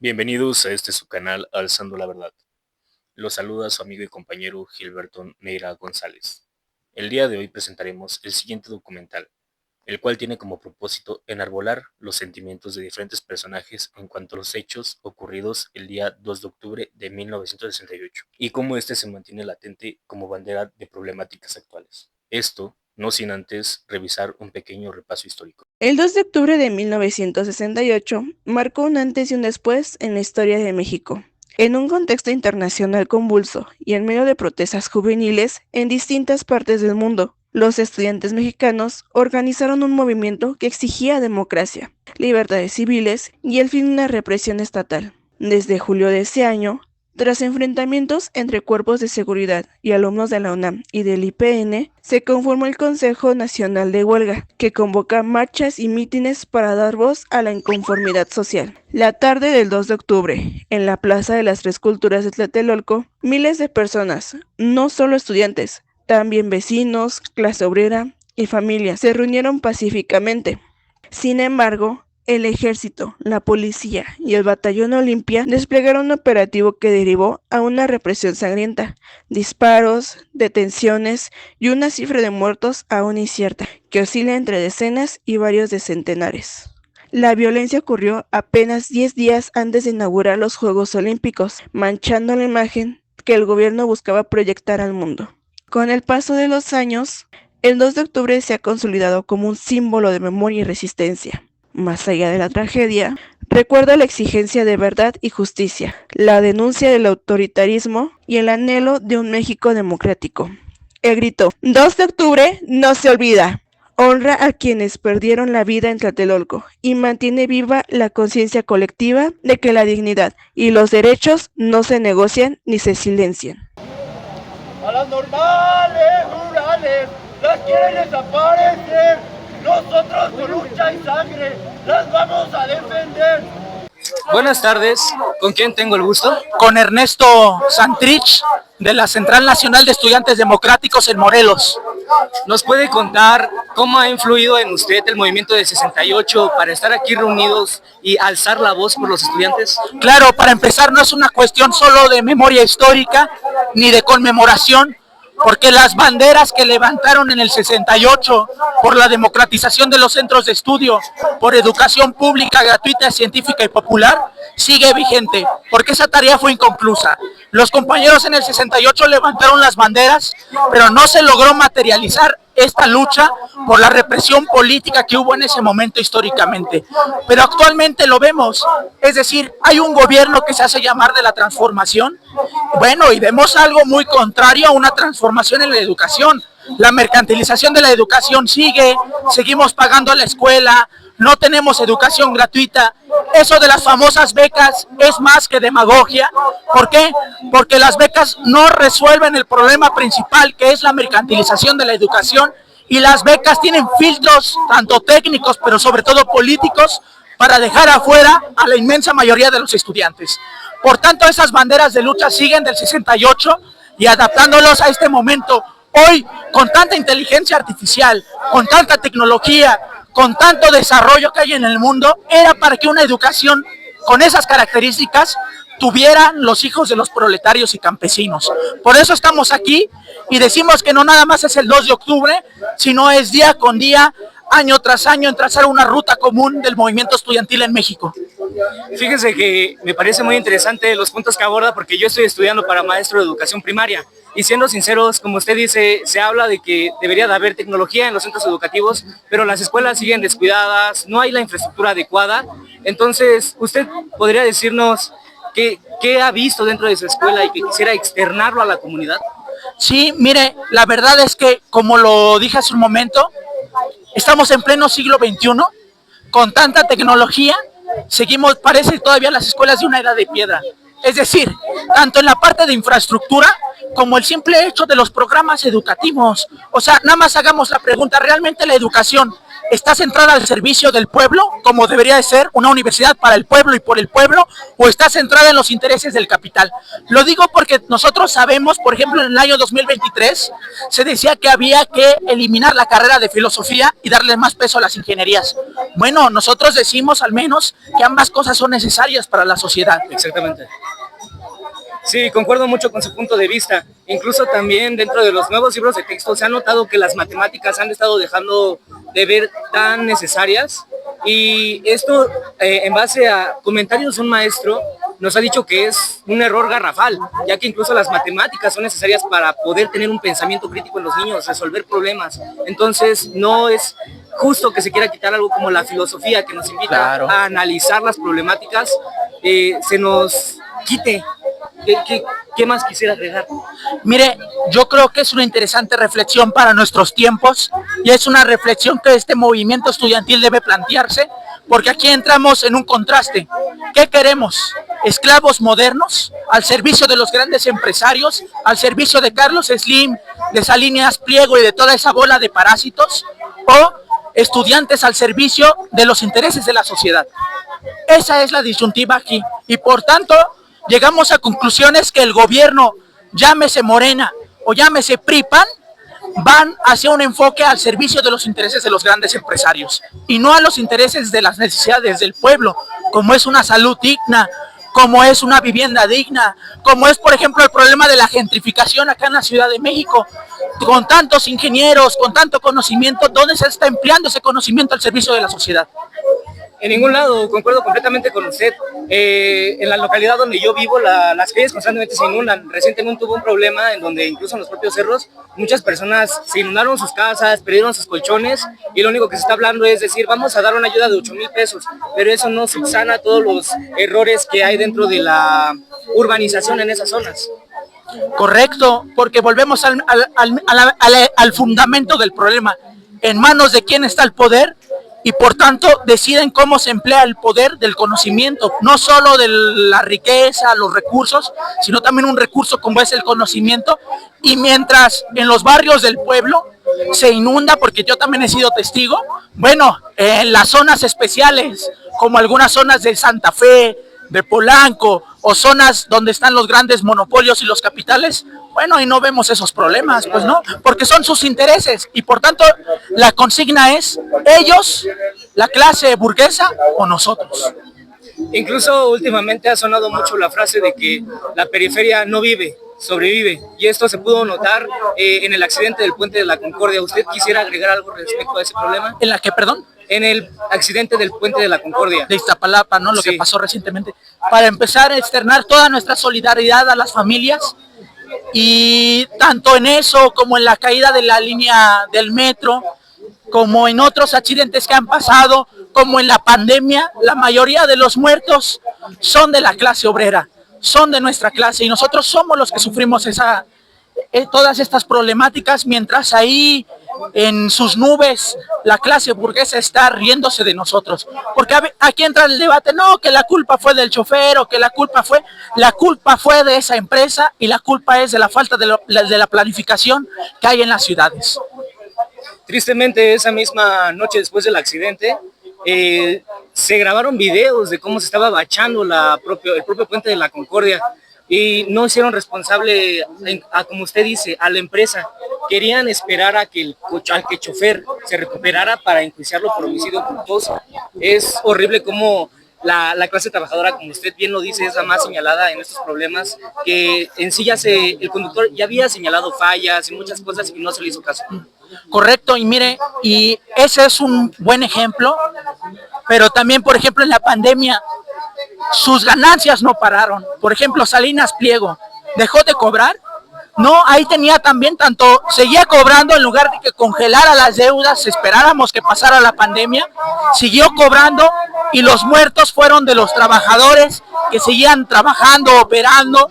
Bienvenidos a este su canal Alzando la Verdad. Los saluda su amigo y compañero Gilberto Neira González. El día de hoy presentaremos el siguiente documental, el cual tiene como propósito enarbolar los sentimientos de diferentes personajes en cuanto a los hechos ocurridos el día 2 de octubre de 1968 y cómo este se mantiene latente como bandera de problemáticas actuales. Esto no sin antes revisar un pequeño repaso histórico. El 2 de octubre de 1968 marcó un antes y un después en la historia de México. En un contexto internacional convulso y en medio de protestas juveniles en distintas partes del mundo, los estudiantes mexicanos organizaron un movimiento que exigía democracia, libertades civiles y el fin de una represión estatal. Desde julio de ese año, tras enfrentamientos entre cuerpos de seguridad y alumnos de la UNAM y del IPN, se conformó el Consejo Nacional de Huelga, que convoca marchas y mítines para dar voz a la inconformidad social. La tarde del 2 de octubre, en la Plaza de las Tres Culturas de Tlatelolco, miles de personas, no solo estudiantes, también vecinos, clase obrera y familias, se reunieron pacíficamente. Sin embargo, el ejército, la policía y el batallón Olimpia desplegaron un operativo que derivó a una represión sangrienta, disparos, detenciones y una cifra de muertos aún incierta, que oscila entre decenas y varios de centenares. La violencia ocurrió apenas 10 días antes de inaugurar los Juegos Olímpicos, manchando la imagen que el gobierno buscaba proyectar al mundo. Con el paso de los años, el 2 de octubre se ha consolidado como un símbolo de memoria y resistencia. Más allá de la tragedia, recuerda la exigencia de verdad y justicia, la denuncia del autoritarismo y el anhelo de un México democrático. El grito, 2 de octubre no se olvida, honra a quienes perdieron la vida en Tlatelolco y mantiene viva la conciencia colectiva de que la dignidad y los derechos no se negocian ni se silencian. A las normales rurales las quieren desaparecer. Nosotros con lucha y sangre las vamos a defender. Buenas tardes, ¿con quién tengo el gusto? Con Ernesto Santrich, de la Central Nacional de Estudiantes Democráticos en Morelos. ¿Nos puede contar cómo ha influido en usted el movimiento de 68 para estar aquí reunidos y alzar la voz por los estudiantes? Claro, para empezar, no es una cuestión solo de memoria histórica ni de conmemoración, porque las banderas que levantaron en el 68 por la democratización de los centros de estudio, por educación pública, gratuita, científica y popular, sigue vigente, porque esa tarea fue inconclusa. Los compañeros en el 68 levantaron las banderas, pero no se logró materializar esta lucha por la represión política que hubo en ese momento históricamente. Pero actualmente lo vemos, es decir, hay un gobierno que se hace llamar de la transformación, bueno, y vemos algo muy contrario a una transformación en la educación. La mercantilización de la educación sigue, seguimos pagando la escuela, no tenemos educación gratuita. Eso de las famosas becas es más que demagogia. ¿Por qué? Porque las becas no resuelven el problema principal, que es la mercantilización de la educación, y las becas tienen filtros tanto técnicos, pero sobre todo políticos, para dejar afuera a la inmensa mayoría de los estudiantes. Por tanto, esas banderas de lucha siguen del 68 y adaptándolos a este momento. Hoy, con tanta inteligencia artificial, con tanta tecnología, con tanto desarrollo que hay en el mundo, era para que una educación con esas características tuvieran los hijos de los proletarios y campesinos. Por eso estamos aquí y decimos que no nada más es el 2 de octubre, sino es día con día, año tras año, en trazar una ruta común del movimiento estudiantil en México. Fíjese que me parece muy interesante los puntos que aborda, porque yo estoy estudiando para maestro de educación primaria. Y siendo sinceros, como usted dice, se habla de que debería de haber tecnología en los centros educativos, pero las escuelas siguen descuidadas, no hay la infraestructura adecuada. Entonces, ¿usted podría decirnos qué ha visto dentro de su escuela y que quisiera externarlo a la comunidad? Sí, mire, la verdad es que, como lo dije hace un momento, estamos en pleno siglo XXI, con tanta tecnología, seguimos, parece todavía las escuelas de una era de piedra. Es decir, tanto en la parte de infraestructura como el simple hecho de los programas educativos. O sea, nada más hagamos la pregunta, ¿realmente la educación ¿está centrada al servicio del pueblo, como debería de ser una universidad para el pueblo y por el pueblo, o está centrada en los intereses del capital? Lo digo porque nosotros sabemos, por ejemplo, en el año 2023 se decía que había que eliminar la carrera de filosofía y darle más peso a las ingenierías. Bueno, nosotros decimos al menos que ambas cosas son necesarias para la sociedad. Exactamente. Sí, concuerdo mucho con su punto de vista. Incluso también dentro de los nuevos libros de texto se ha notado que las matemáticas han estado dejando de ver tan necesarias, y esto en base a comentarios de un maestro nos ha dicho que es un error garrafal, ya que incluso las matemáticas son necesarias para poder tener un pensamiento crítico en los niños, resolver problemas. Entonces no es justo que se quiera quitar algo como la filosofía, que nos invita a analizar las problemáticas, se nos quite. ¿Qué más quisiera agregar? Mire, yo creo que es una interesante reflexión para nuestros tiempos, y es una reflexión que este movimiento estudiantil debe plantearse, porque aquí entramos en un contraste. ¿Qué queremos? ¿Esclavos modernos al servicio de los grandes empresarios, al servicio de Carlos Slim, de Salinas Pliego y de toda esa bola de parásitos? ¿O estudiantes al servicio de los intereses de la sociedad? Esa es la disyuntiva aquí, y por tanto llegamos a conclusiones que el gobierno, llámese Morena o llámese PRI-PAN, van hacia un enfoque al servicio de los intereses de los grandes empresarios y no a los intereses de las necesidades del pueblo, como es una salud digna, como es una vivienda digna, como es, por ejemplo, el problema de la gentrificación acá en la Ciudad de México. Con tantos ingenieros, con tanto conocimiento, ¿dónde se está empleando ese conocimiento al servicio de la sociedad? En ningún lado, concuerdo completamente con usted. En la localidad donde yo vivo, las calles constantemente se inundan. Recientemente hubo un problema en donde incluso en los propios cerros muchas personas se inundaron sus casas, perdieron sus colchones, y lo único que se está hablando es decir, vamos a dar una ayuda de 8,000 pesos, pero eso no subsana todos los errores que hay dentro de la urbanización en esas zonas. Correcto, porque volvemos al fundamento del problema. ¿En manos de quién está el poder? Y por tanto deciden cómo se emplea el poder del conocimiento, no solo de la riqueza, los recursos, sino también un recurso como es el conocimiento. Y mientras en los barrios del pueblo se inunda, porque yo también he sido testigo, bueno, en las zonas especiales, como algunas zonas de Santa Fe, de Polanco, o zonas donde están los grandes monopolios y los capitales, bueno, ahí no vemos esos problemas, pues no, porque son sus intereses, y por tanto la consigna es ellos, la clase burguesa, o nosotros. Incluso últimamente ha sonado mucho la frase de que la periferia no vive, sobrevive, y esto se pudo notar en el accidente del Puente de la Concordia. ¿Usted quisiera agregar algo respecto a ese problema? ¿En la que, perdón? En el accidente del Puente de la Concordia. De Iztapalapa, ¿no? Lo que pasó recientemente. Para empezar a externar toda nuestra solidaridad a las familias, y tanto en eso como en la caída de la línea del metro, como en otros accidentes que han pasado, como en la pandemia, la mayoría de los muertos son de la clase obrera, son de nuestra clase, y nosotros somos los que sufrimos todas estas problemáticas, mientras ahí en sus nubes la clase burguesa está riéndose de nosotros, porque aquí entra el debate, no, que la culpa fue del chofer, o que la culpa fue de esa empresa, y la culpa es de la falta de la planificación que hay en las ciudades. Tristemente, esa misma noche después del accidente, se grabaron videos de cómo se estaba bachando el propio Puente de la Concordia, y no hicieron responsable, como usted dice, a la empresa. Querían esperar a que el chofer se recuperara para enjuiciarlo por homicidio culposo. Es horrible cómo la clase trabajadora, como usted bien lo dice, es la más señalada en estos problemas, que en sí el conductor ya había señalado fallas y muchas cosas y no se le hizo caso. Correcto, y mire, y ese es un buen ejemplo, pero también, por ejemplo, en la pandemia, sus ganancias no pararon. Por ejemplo, Salinas Pliego dejó de cobrar. No, ahí tenía también seguía cobrando, en lugar de que congelara las deudas, esperáramos que pasara la pandemia, siguió cobrando, y los muertos fueron de los trabajadores que seguían trabajando, operando,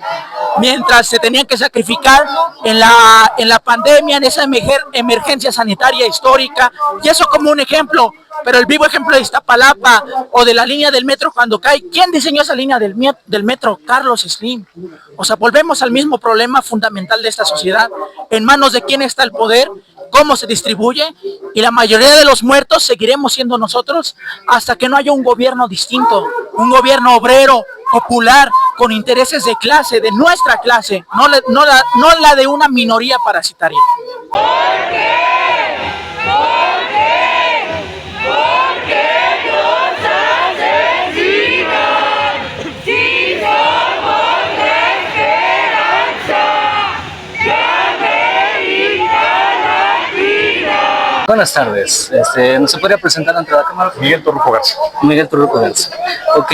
mientras se tenían que sacrificar en la pandemia, en esa emergencia sanitaria histórica, y eso como un ejemplo. Pero el vivo ejemplo de Iztapalapa o de la línea del metro cuando cae, ¿quién diseñó esa línea del metro? Carlos Slim. O sea, volvemos al mismo problema fundamental de esta sociedad. ¿En manos de quién está el poder? cómo se distribuye, y la mayoría de los muertos seguiremos siendo nosotros hasta que no haya un gobierno distinto, un gobierno obrero, popular, con intereses de clase, de nuestra clase, no la de una minoría parasitaria. Buenas tardes. ¿Nos se podría presentar ante la cámara? Miguel Torruco Garza. Miguel Torruco Garza. Ok.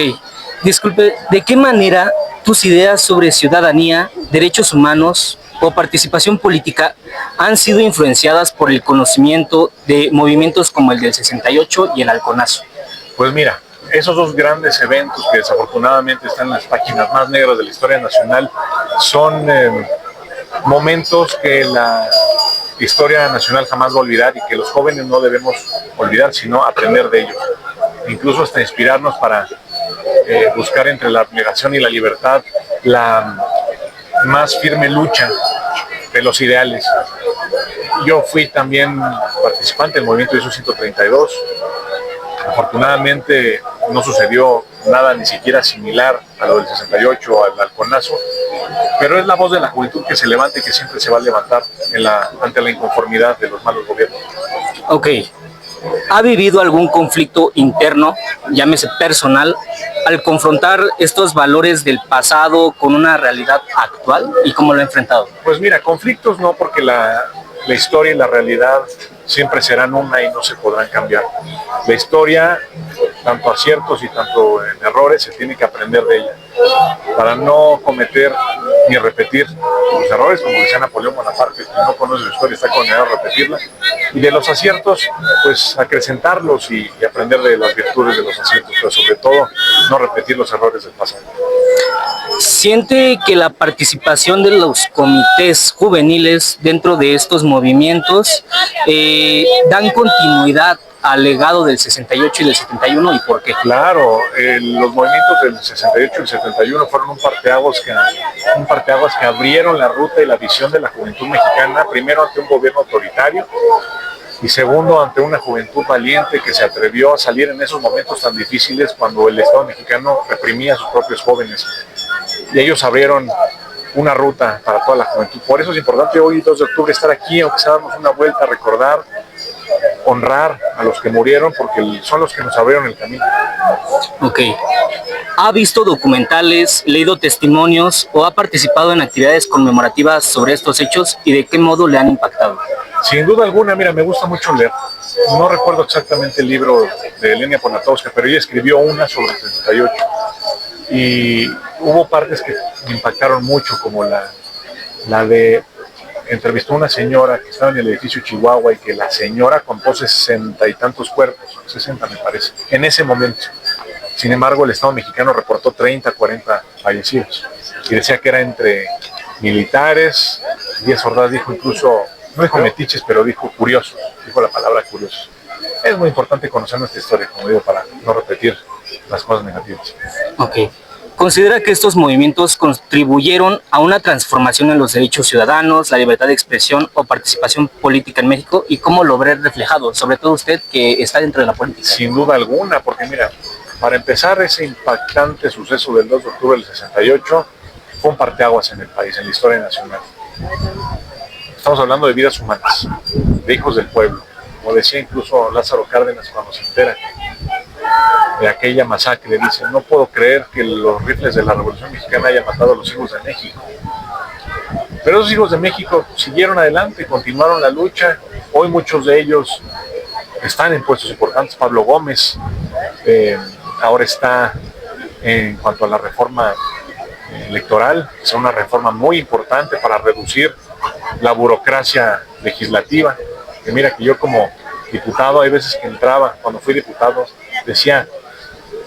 Disculpe, ¿de qué manera tus ideas sobre ciudadanía, derechos humanos o participación política han sido influenciadas por el conocimiento de movimientos como el del 68 y el Halconazo? Pues mira, esos dos grandes eventos que desafortunadamente están en las páginas más negras de la historia nacional son momentos que la historia nacional jamás va a olvidar y que los jóvenes no debemos olvidar, sino aprender de ellos. Incluso hasta inspirarnos para buscar entre la abnegación y la libertad la más firme lucha de los ideales. Yo fui también participante del movimiento de ISO 132. Afortunadamente no sucedió nada ni siquiera similar a lo del 68 o al Halconazo, pero es la voz de la juventud que se levanta y que siempre se va a levantar ante la inconformidad de los malos gobiernos. Ok. ¿Ha vivido algún conflicto interno, llámese personal, al confrontar estos valores del pasado con una realidad actual y cómo lo ha enfrentado? Pues mira, conflictos no, porque la historia y la realidad siempre serán una y no se podrán cambiar. La historia, tanto aciertos y tanto en errores, se tiene que aprender de ella para no cometer ni repetir los errores, como decía Napoleón Bonaparte, que no conoce la historia está condenado a repetirla, y de los aciertos, pues acrecentarlos y aprender de las virtudes de los aciertos, pero sobre todo no repetir los errores del pasado. ¿Siente que la participación de los comités juveniles dentro de estos movimientos dan continuidad al legado del 68 y del 71 y por qué? Claro, los movimientos del 68 y el 71 fueron un parteaguas que abrieron la ruta y la visión de la juventud mexicana, primero ante un gobierno autoritario y segundo ante una juventud valiente que se atrevió a salir en esos momentos tan difíciles cuando el Estado mexicano reprimía a sus propios jóvenes. Y ellos abrieron una ruta para toda la juventud. Por eso es importante hoy, 2 de octubre, estar aquí, aunque sea darnos una vuelta, a recordar, honrar a los que murieron, porque son los que nos abrieron el camino. Ok. ¿Ha visto documentales, leído testimonios o ha participado en actividades conmemorativas sobre estos hechos y de qué modo le han impactado? Sin duda alguna, mira, me gusta mucho leer. No recuerdo exactamente el libro de Elenia Poniatowska, pero ella escribió una sobre el 68. Y hubo partes que me impactaron mucho, como la de entrevistó a una señora que estaba en el edificio Chihuahua y que la señora contó 60 y tantos cuerpos, 60 me parece, en ese momento. Sin embargo, el Estado mexicano reportó 30, 40 fallecidos y decía que era entre militares. Díaz Ordaz dijo incluso, no dijo metiches, pero dijo curiosos, dijo la palabra curiosos. Es muy importante conocer nuestra historia, como digo, para no repetir las cosas negativas. Ok. ¿Considera que estos movimientos contribuyeron a una transformación en los derechos ciudadanos, la libertad de expresión o participación política en México? ¿Y cómo lo ve reflejado? Sobre todo usted que está dentro de la política. Sin duda alguna, porque mira, para empezar, ese impactante suceso del 2 de octubre del 68 fue un parteaguas en el país, en la historia nacional. Estamos hablando de vidas humanas, de hijos del pueblo. Como decía incluso Lázaro Cárdenas cuando se entera de aquella masacre, dice, no puedo creer que los rifles de la Revolución Mexicana hayan matado a los hijos de México. Pero esos hijos de México siguieron adelante, continuaron la lucha. Hoy muchos de ellos están en puestos importantes. Pablo Gómez ahora está en cuanto a la reforma electoral, es una reforma muy importante para reducir la burocracia legislativa. Que mira que yo como diputado, hay veces que entraba, cuando fui diputado, decía,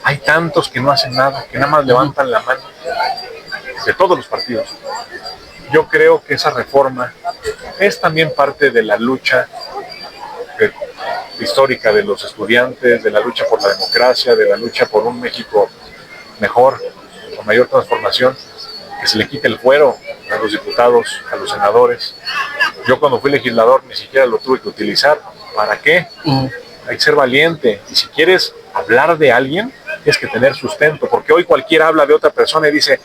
hay tantos que no hacen nada, que nada más levantan la mano, de todos los partidos. Yo creo que esa reforma es también parte de la lucha histórica de los estudiantes, de la lucha por la democracia, de la lucha por un México mejor, con mayor transformación, que se le quite el fuero a los diputados, a los senadores, Yo cuando fui legislador ni siquiera lo tuve que utilizar. ¿Para qué? Hay que ser valiente. Y si quieres hablar de alguien, tienes que tener sustento, porque hoy cualquiera habla de otra persona y dice,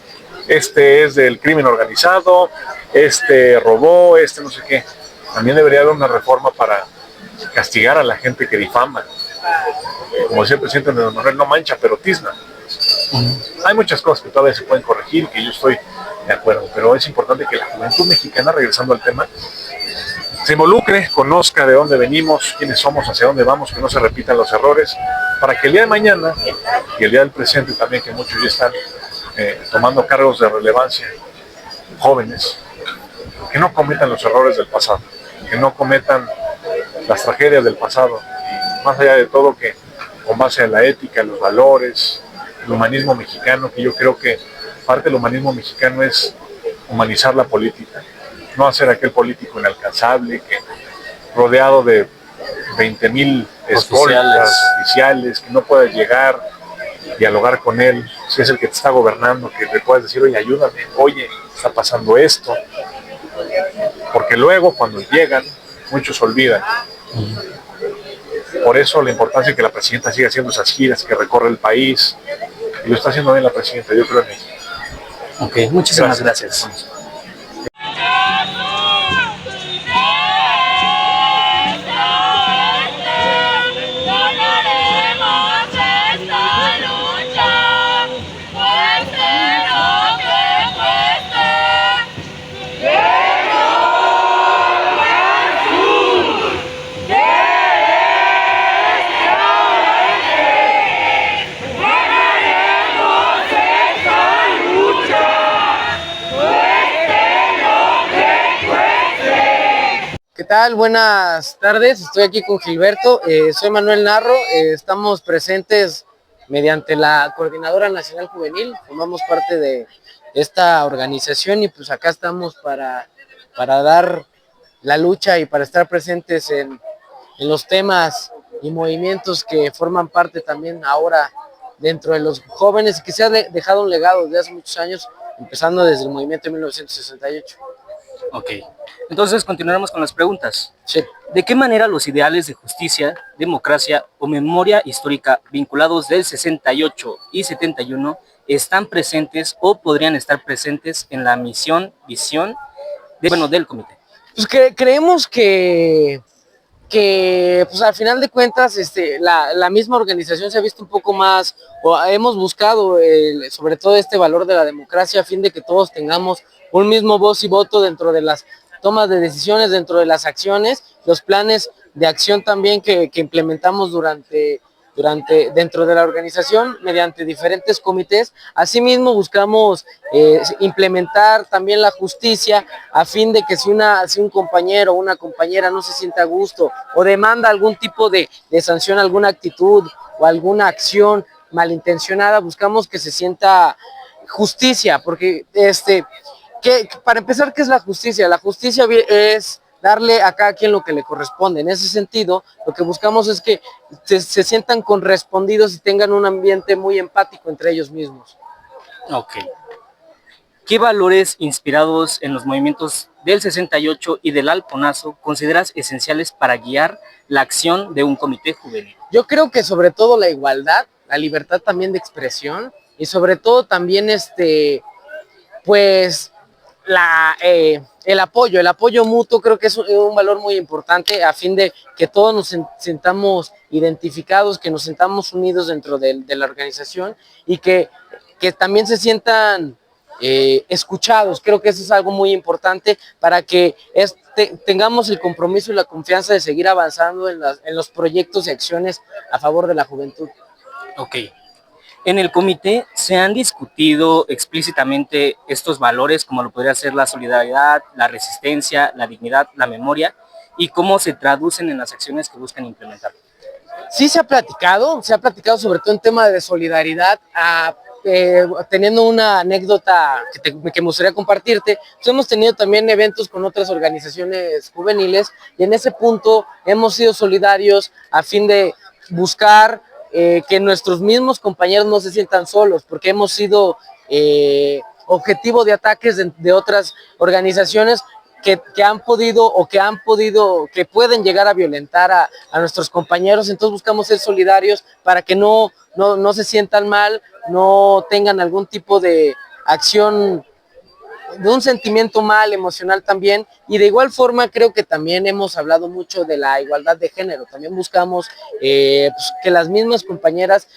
este es del crimen organizado, este robó, este no sé qué. También debería haber una reforma para castigar a la gente que difama. Como decía el presidente Andrés Manuel, no mancha, pero tizna. Hay muchas cosas que todavía se pueden corregir, que yo estoy de acuerdo, pero es importante que la juventud mexicana, regresando al tema, se involucre, conozca de dónde venimos, quiénes somos, hacia dónde vamos, que no se repitan los errores, para que el día de mañana y el día del presente también, que muchos ya están tomando cargos de relevancia, jóvenes, que no cometan los errores del pasado, que no cometan las tragedias del pasado, y más allá de todo, que con base en la ética, los valores, el humanismo mexicano, que yo creo que parte del humanismo mexicano es humanizar la política, no hacer aquel político inalcanzable que rodeado de 20,000 escoltas oficiales, que no puedes llegar, dialogar con él, si es el que te está gobernando, que le puedes decir, oye, ayúdame, oye, está pasando esto, porque luego cuando llegan, muchos olvidan. Por eso la importancia de que la presidenta siga haciendo esas giras, que recorre el país, y lo está haciendo bien la presidenta, yo creo en ella. Ok, muchísimas gracias. ¿Qué tal? Buenas tardes, estoy aquí con Gilberto, soy Manuel Narro, estamos presentes mediante la Coordinadora Nacional Juvenil, formamos parte de esta organización y pues acá estamos para dar la lucha y para estar presentes en los temas y movimientos que forman parte también ahora dentro de los jóvenes y que se ha dejado un legado desde hace muchos años, empezando desde el movimiento de 1968. Ok, entonces continuaremos con las preguntas. Sí. ¿De qué manera los ideales de justicia, democracia o memoria histórica vinculados del 68 y 71 están presentes o podrían estar presentes en la misión, visión del comité? Pues creemos que pues al final de cuentas la misma organización se ha visto un poco más, o hemos buscado sobre todo este valor de la democracia a fin de que todos tengamos un mismo voz y voto dentro de las tomas de decisiones, dentro de las acciones, los planes de acción también que implementamos dentro de la organización mediante diferentes comités. Asimismo buscamos implementar también la justicia a fin de que si un compañero o una compañera no se siente a gusto o demanda algún tipo de sanción, alguna actitud o alguna acción malintencionada, buscamos que se sienta justicia, porque para empezar, ¿qué es la justicia? La justicia es darle a cada quien lo que le corresponde. En ese sentido, lo que buscamos es que se sientan correspondidos y tengan un ambiente muy empático entre ellos mismos. Ok. ¿Qué valores inspirados en los movimientos del 68 y del Alponazo consideras esenciales para guiar la acción de un comité juvenil? Yo creo que sobre todo la igualdad, la libertad también de expresión y sobre todo también pues el apoyo mutuo creo que es un valor muy importante a fin de que todos nos sintamos identificados, que nos sintamos unidos dentro de la organización y que también se sientan escuchados. Creo que eso es algo muy importante para que tengamos el compromiso y la confianza de seguir avanzando en los proyectos y acciones a favor de la juventud. Ok. En el comité se han discutido explícitamente estos valores, como lo podría ser la solidaridad, la resistencia, la dignidad, la memoria, y cómo se traducen en las acciones que buscan implementar. Sí se ha platicado sobre todo en tema de solidaridad, teniendo una anécdota que me gustaría compartirte. Pues hemos tenido también eventos con otras organizaciones juveniles y en ese punto hemos sido solidarios a fin de buscar que nuestros mismos compañeros no se sientan solos, porque hemos sido objetivo de ataques de otras organizaciones que han podido que pueden llegar a violentar a nuestros compañeros. Entonces buscamos ser solidarios para que no se sientan mal, no tengan algún tipo de acción, de un sentimiento mal, emocional también. Y de igual forma creo que también hemos hablado mucho de la igualdad de género. También buscamos pues, que las mismas compañeras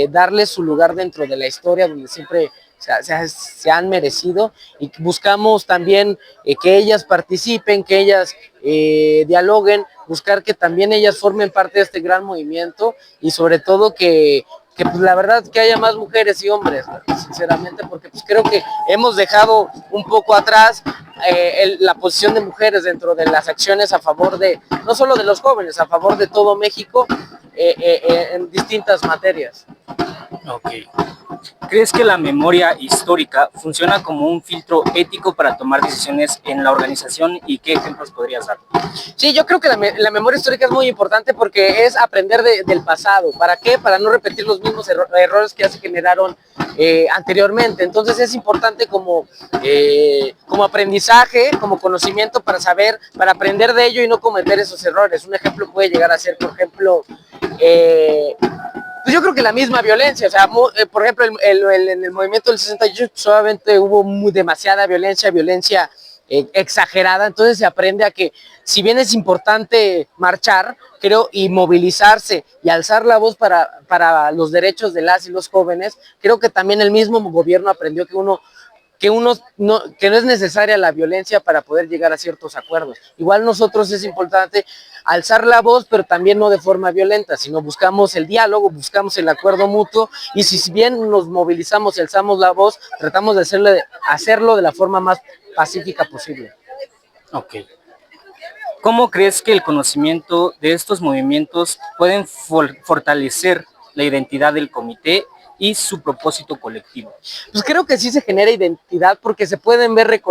darles su lugar dentro de la historia, donde siempre se han merecido, y buscamos también que ellas participen, que ellas dialoguen, buscar que también ellas formen parte de este gran movimiento, y sobre todo que pues la verdad que haya más mujeres y hombres, sinceramente, porque pues creo que hemos dejado un poco atrás la posición de mujeres dentro de las acciones a favor de, no solo de los jóvenes, a favor de todo México en distintas materias. Ok. ¿Crees que la memoria histórica funciona como un filtro ético para tomar decisiones en la organización y qué ejemplos podrías dar? Sí, yo creo que la memoria histórica es muy importante porque es aprender del pasado. ¿Para qué? Para no repetir los mismos errores que ya se generaron anteriormente. Entonces es importante como aprendizaje, como conocimiento para saber, para aprender de ello y no cometer esos errores. Un ejemplo puede llegar a ser, por ejemplo, pues yo creo que la misma violencia, o sea, por ejemplo, en el movimiento del 68 solamente hubo demasiada violencia exagerada. Entonces se aprende a que, si bien es importante marchar, creo, y movilizarse y alzar la voz para los derechos de las y los jóvenes, creo que también el mismo gobierno aprendió que no es necesaria la violencia para poder llegar a ciertos acuerdos. Igual nosotros es importante alzar la voz, pero también no de forma violenta, sino buscamos el diálogo, buscamos el acuerdo mutuo, y si bien nos movilizamos y alzamos la voz, tratamos de hacerlo de la forma más pacífica posible. Ok. ¿Cómo crees que el conocimiento de estos movimientos pueden fortalecer la identidad del comité y su propósito colectivo? Pues creo que sí se genera identidad porque se pueden ver,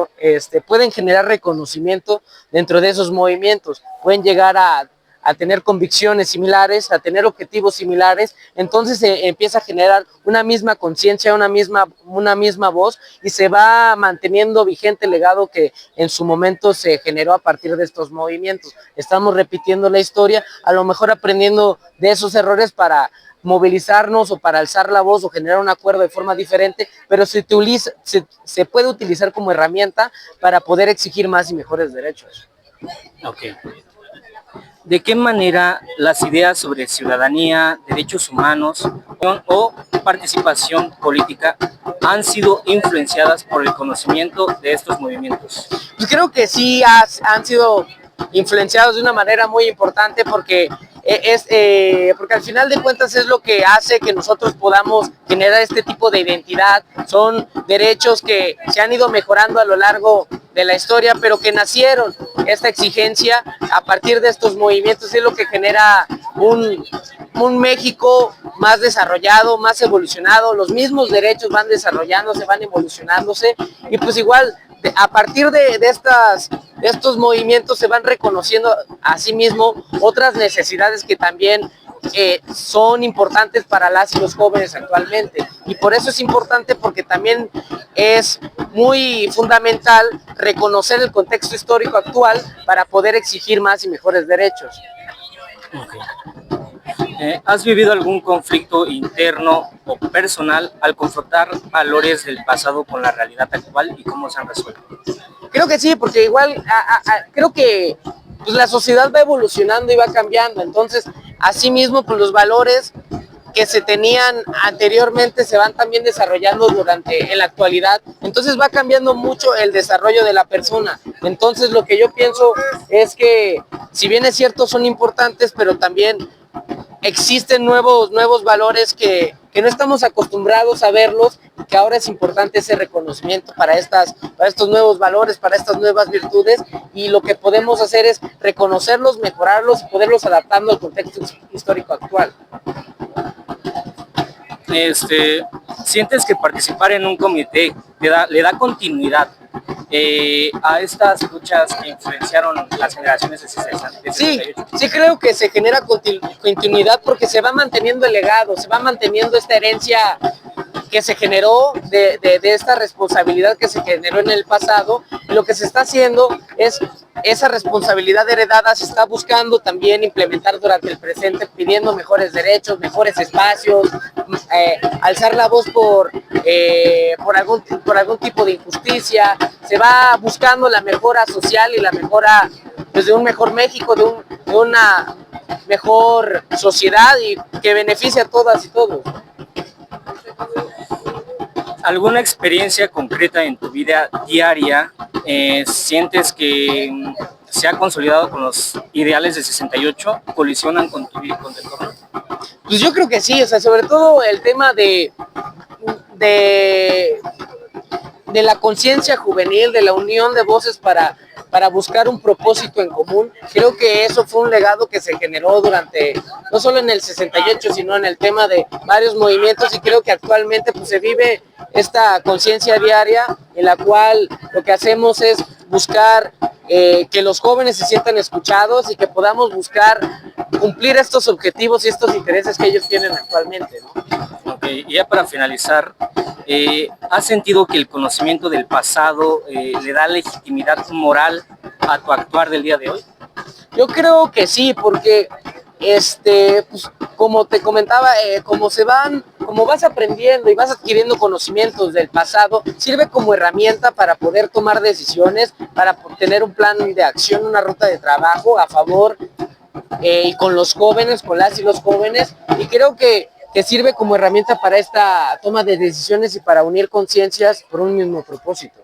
pueden generar reconocimiento dentro de esos movimientos, pueden llegar a tener convicciones similares, a tener objetivos similares. Entonces se empieza a generar una misma conciencia, una misma voz, y se va manteniendo vigente el legado que en su momento se generó a partir de estos movimientos. Estamos repitiendo la historia, a lo mejor aprendiendo de esos errores para movilizarnos o para alzar la voz o generar un acuerdo de forma diferente, pero se puede utilizar como herramienta para poder exigir más y mejores derechos. Ok. ¿De qué manera las ideas sobre ciudadanía, derechos humanos o participación política han sido influenciadas por el conocimiento de estos movimientos? Pues creo que sí han sido influenciados de una manera muy importante porque porque al final de cuentas es lo que hace que nosotros podamos generar este tipo de identidad. Son derechos que se han ido mejorando a lo largo de la historia, pero que nacieron esta exigencia a partir de estos movimientos. Es lo que genera un México más desarrollado, más evolucionado. Los mismos derechos van desarrollándose, van evolucionándose, y pues igual a partir de estos movimientos se van reconociendo a sí mismo otras necesidades que también son importantes para las y los jóvenes actualmente. Y por eso es importante, porque también es muy fundamental reconocer el contexto histórico actual para poder exigir más y mejores derechos. Okay. ¿Has vivido algún conflicto interno o personal al confrontar valores del pasado con la realidad actual y cómo se han resuelto? Creo que sí, porque igual creo que pues, la sociedad va evolucionando y va cambiando. Entonces, asimismo, pues los valores que se tenían anteriormente se van también desarrollando en la actualidad. Entonces va cambiando mucho el desarrollo de la persona. Entonces lo que yo pienso es que, si bien es cierto, son importantes, pero también existen nuevos valores que no estamos acostumbrados a verlos, y que ahora es importante ese reconocimiento para estos nuevos valores, para estas nuevas virtudes, y lo que podemos hacer es reconocerlos, mejorarlos y poderlos adaptando al contexto histórico actual. ¿Sientes que participar en un comité le da continuidad a estas luchas que influenciaron las generaciones de 68? Sí, creo que se genera continuidad porque se va manteniendo el legado, se va manteniendo esta herencia que se generó, de esta responsabilidad que se generó en el pasado. Y lo que se está haciendo es esa responsabilidad heredada se está buscando también implementar durante el presente, pidiendo mejores derechos, mejores espacios, alzar la voz por algún tipo de injusticia. Se va buscando la mejora social y la mejora, pues, de un mejor México, de una mejor sociedad y que beneficie a todas y todos. ¿Alguna experiencia concreta en tu vida diaria sientes que se ha consolidado con los ideales de 68? ¿Colisionan con tu entorno? Pues yo creo que sí, o sea, sobre todo el tema de la conciencia juvenil, de la unión de voces para buscar un propósito en común. Creo que eso fue un legado que se generó durante, no solo en el 68, sino en el tema de varios movimientos, y creo que actualmente pues se vive esta conciencia diaria en la cual lo que hacemos es buscar que los jóvenes se sientan escuchados y que podamos buscar cumplir estos objetivos y estos intereses que ellos tienen actualmente, ¿no? Ok, y ya para finalizar, ¿has sentido que el conocimiento del pasado le da legitimidad moral a tu actuar del día de hoy? Yo creo que sí, porque pues, como te comentaba, como vas aprendiendo y vas adquiriendo conocimientos del pasado, sirve como herramienta para poder tomar decisiones, para tener un plan de acción, una ruta de trabajo a favor y con los jóvenes, con las y los jóvenes, y creo que sirve como herramienta para esta toma de decisiones y para unir conciencias por un mismo propósito.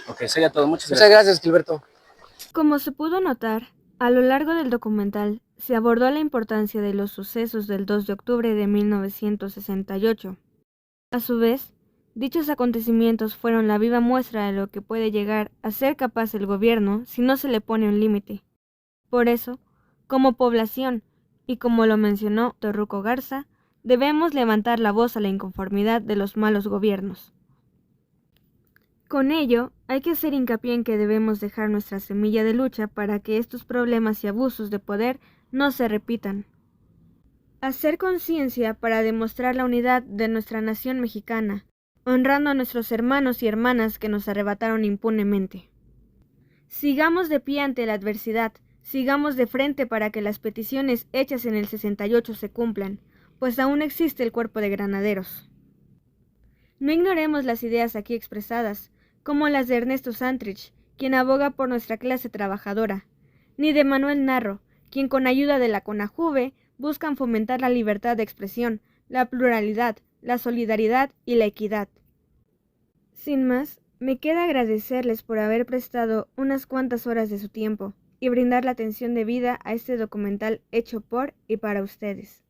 Ok, sería todo. Muchas Muchas gracias. gracias, Gilberto. Como se pudo notar, a lo largo del documental se abordó la importancia de los sucesos del 2 de octubre de 1968. A su vez, dichos acontecimientos fueron la viva muestra de lo que puede llegar a ser capaz el gobierno si no se le pone un límite. Por eso, como población, y como lo mencionó Torruco Garza, debemos levantar la voz a la inconformidad de los malos gobiernos. Con ello, hay que hacer hincapié en que debemos dejar nuestra semilla de lucha para que estos problemas y abusos de poder no se repitan. Hacer conciencia para demostrar la unidad de nuestra nación mexicana, honrando a nuestros hermanos y hermanas que nos arrebataron impunemente. Sigamos de pie ante la adversidad, sigamos de frente para que las peticiones hechas en el 68 se cumplan, pues aún existe el cuerpo de granaderos. No ignoremos las ideas aquí expresadas, como las de Ernesto Santrich, quien aboga por nuestra clase trabajadora, ni de Manuel Narro, quien con ayuda de la CONAJUVE buscan fomentar la libertad de expresión, la pluralidad, la solidaridad y la equidad. Sin más, me queda agradecerles por haber prestado unas cuantas horas de su tiempo y brindar la atención debida a este documental hecho por y para ustedes.